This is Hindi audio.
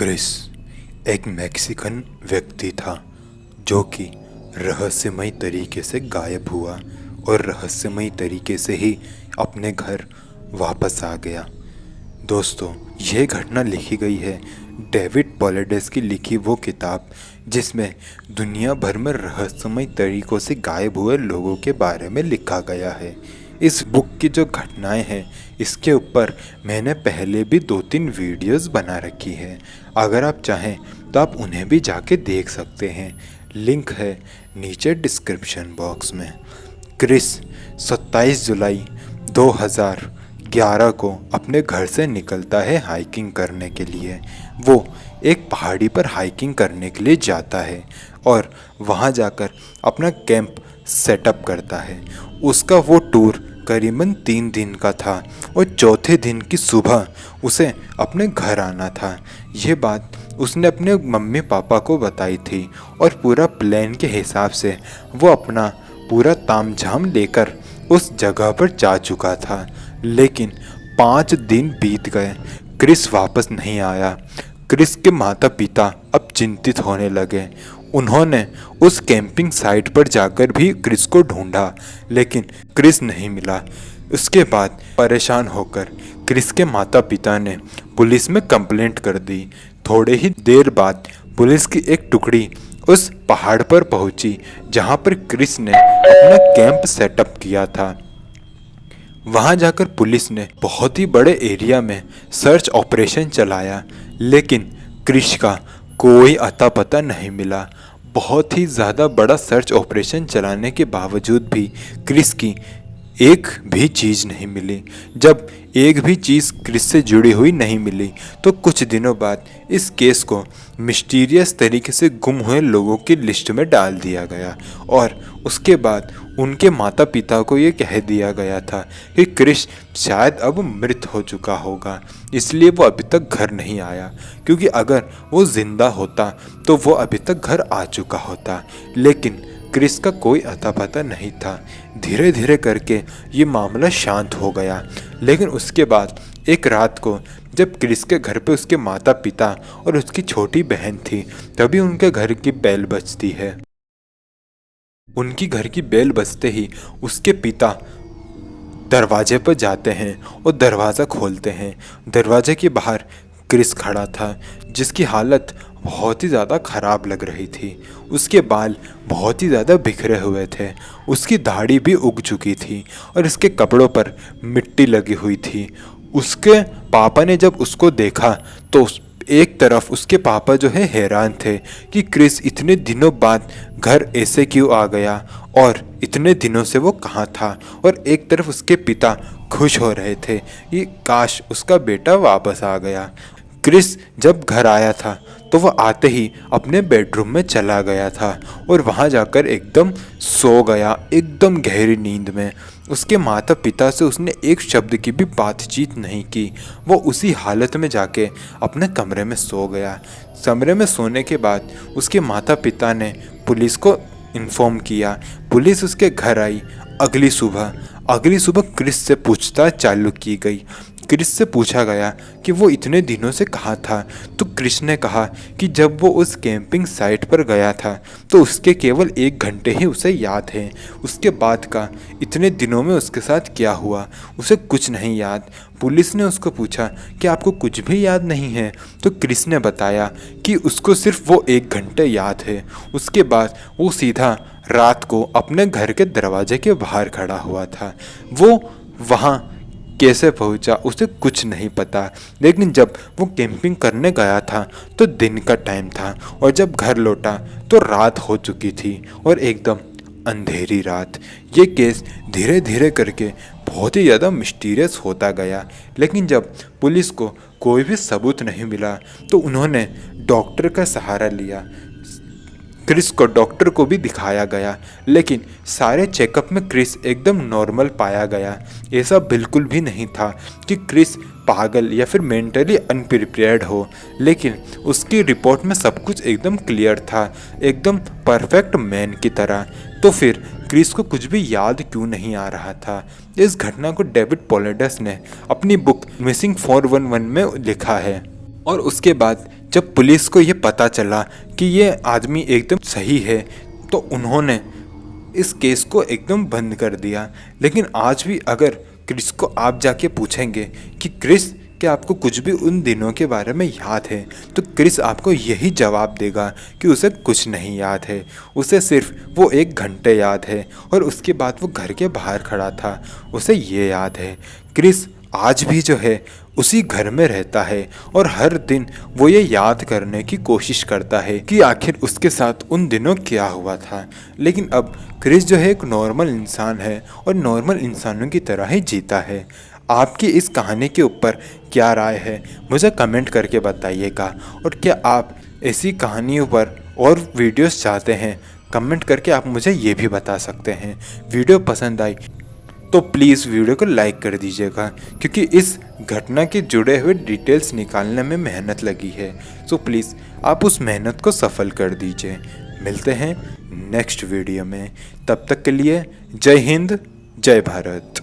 क्रिस एक मैक्सिकन व्यक्ति था जो कि रहस्यमय तरीके से गायब हुआ और रहस्यमय तरीके से ही अपने घर वापस आ गया। दोस्तों, यह घटना लिखी गई है डेविड पॉलेडेस की लिखी वो किताब जिसमें दुनिया भर में रहस्यमय तरीकों से गायब हुए लोगों के बारे में लिखा गया है। इस बुक की जो घटनाएं हैं इसके ऊपर मैंने पहले भी 2-3 वीडियोस बना रखी है। अगर आप चाहें तो आप उन्हें भी जाके देख सकते हैं, लिंक है नीचे डिस्क्रिप्शन बॉक्स में। क्रिस 27 जुलाई 2011 को अपने घर से निकलता है हाइकिंग करने के लिए। वो एक पहाड़ी पर हाइकिंग करने के लिए जाता है और वहाँ जाकर अपना कैंप सेटअप करता है। उसका वो टूर करीबन 3 दिन का था और चौथे दिन की सुबह उसे अपने घर आना था। ये बात उसने अपने मम्मी पापा को बताई थी और पूरा प्लान के हिसाब से वो अपना पूरा तामझाम लेकर उस जगह पर जा चुका था। लेकिन 5 दिन बीत गए, क्रिस वापस नहीं आया। क्रिस के माता पिता अब चिंतित होने लगे। उन्होंने उस कैंपिंग साइट पर जाकर भी क्रिस को ढूंढा लेकिन क्रिस नहीं मिला। उसके बाद परेशान होकर क्रिस के माता पिता ने पुलिस में कंप्लेंट कर दी। थोड़े ही देर बाद पुलिस की एक टुकड़ी उस पहाड़ पर पहुंची जहां पर क्रिस ने अपना कैंप सेटअप किया था। वहां जाकर पुलिस ने बहुत ही बड़े एरिया में सर्च ऑपरेशन चलाया लेकिन क्रिस का कोई अता पता नहीं मिला। बहुत ही ज़्यादा बड़ा सर्च ऑपरेशन चलाने के बावजूद भी क्रिस की एक भी चीज़ नहीं मिली। जब एक भी चीज़ क्रिस से जुड़ी हुई नहीं मिली तो कुछ दिनों बाद इस केस को मिस्टीरियस तरीके से गुम हुए लोगों की लिस्ट में डाल दिया गया और उसके बाद उनके माता पिता को ये कह दिया गया था कि क्रिस शायद अब मृत हो चुका होगा, इसलिए वो अभी तक घर नहीं आया। क्योंकि अगर वो जिंदा होता तो वो अभी तक घर आ चुका होता। लेकिन क्रिस का कोई अता पता नहीं था। धीरे धीरे करके ये मामला शांत हो गया। लेकिन उसके बाद एक रात को जब क्रिस के घर पे उसके माता पिता और उसकी छोटी बहन थी तभी उनके घर की बेल बजती है। उनकी घर की बेल बजते ही उसके पिता दरवाजे पर जाते हैं और दरवाज़ा खोलते हैं। दरवाजे के बाहर क्रिस खड़ा था जिसकी हालत बहुत ही ज़्यादा ख़राब लग रही थी। उसके बाल बहुत ही ज़्यादा बिखरे हुए थे, उसकी दाढ़ी भी उग चुकी थी और उसके कपड़ों पर मिट्टी लगी हुई थी। उसके पापा ने जब उसको देखा तो एक तरफ उसके पापा जो है हैरान थे कि क्रिस इतने दिनों बाद घर ऐसे क्यों आ गया और इतने दिनों से वो कहाँ था, और एक तरफ उसके पिता खुश हो रहे थे कि काश उसका बेटा वापस आ गया। क्रिस जब घर आया था तो वह आते ही अपने बेडरूम में चला गया था और वहाँ जाकर एकदम सो गया, एकदम गहरी नींद में। उसके माता पिता से उसने एक शब्द की भी बातचीत नहीं की। वो उसी हालत में जाके अपने कमरे में सो गया। कमरे में सोने के बाद उसके माता पिता ने पुलिस को इन्फॉर्म किया। पुलिस उसके घर आई। अगली सुबह क्रिस से पूछताछ चालू की गई। क्रिस से पूछा गया कि वो इतने दिनों से कहाँ था, तो क्रिस ने कहा कि जब वो उस कैंपिंग साइट पर गया था तो उसके केवल 1 घंटे ही उसे याद है। उसके बाद का इतने दिनों में उसके साथ क्या हुआ उसे कुछ नहीं याद। पुलिस ने उसको पूछा कि आपको कुछ भी याद नहीं है, तो क्रिस ने बताया कि उसको सिर्फ वो 1 घंटे याद है। उसके बाद वो सीधा रात को अपने घर के दरवाजे के बाहर खड़ा हुआ था। वो वहाँ कैसे पहुंचा उसे कुछ नहीं पता। लेकिन जब वो कैंपिंग करने गया था तो दिन का टाइम था और जब घर लौटा तो रात हो चुकी थी और एकदम अंधेरी रात। ये केस धीरे धीरे करके बहुत ही ज़्यादा मिस्टीरियस होता गया। लेकिन जब पुलिस को कोई भी सबूत नहीं मिला तो उन्होंने डॉक्टर का सहारा लिया। क्रिस को डॉक्टर को भी दिखाया गया लेकिन सारे चेकअप में क्रिस एकदम नॉर्मल पाया गया। ऐसा बिल्कुल भी नहीं था कि क्रिस पागल या फिर मेंटली अनप्रिपेयर्ड हो। लेकिन उसकी रिपोर्ट में सब कुछ एकदम क्लियर था, एकदम परफेक्ट मैन की तरह। तो फिर क्रिस को कुछ भी याद क्यों नहीं आ रहा था? इस घटना को डेविड पॉलेडेस ने अपनी बुक मिसिंग 411 में लिखा है। और उसके बाद जब पुलिस को ये पता चला कि ये आदमी एकदम सही है तो उन्होंने इस केस को एकदम बंद कर दिया। लेकिन आज भी अगर क्रिस को आप जाके पूछेंगे कि क्रिस क्या आपको कुछ भी उन दिनों के बारे में याद है, तो क्रिस आपको यही जवाब देगा कि उसे कुछ नहीं याद है। उसे सिर्फ वो 1 घंटे याद है और उसके बाद वो घर के बाहर खड़ा था, उसे ये याद है। क्रिस आज भी जो है उसी घर में रहता है और हर दिन वो ये याद करने की कोशिश करता है कि आखिर उसके साथ उन दिनों क्या हुआ था। लेकिन अब क्रिस जो है एक नॉर्मल इंसान है और नॉर्मल इंसानों की तरह ही जीता है। आपकी इस कहानी के ऊपर क्या राय है मुझे कमेंट करके बताइएगा। और क्या आप ऐसी कहानियों पर और वीडियोस चाहते हैं, कमेंट करके आप मुझे ये भी बता सकते हैं। वीडियो पसंद आई तो प्लीज़ वीडियो को लाइक कर दीजिएगा, क्योंकि इस घटना के जुड़े हुए डिटेल्स निकालने में मेहनत लगी है। सो प्लीज़ आप उस मेहनत को सफल कर दीजिए। मिलते हैं नेक्स्ट वीडियो में, तब तक के लिए जय हिंद, जय भारत।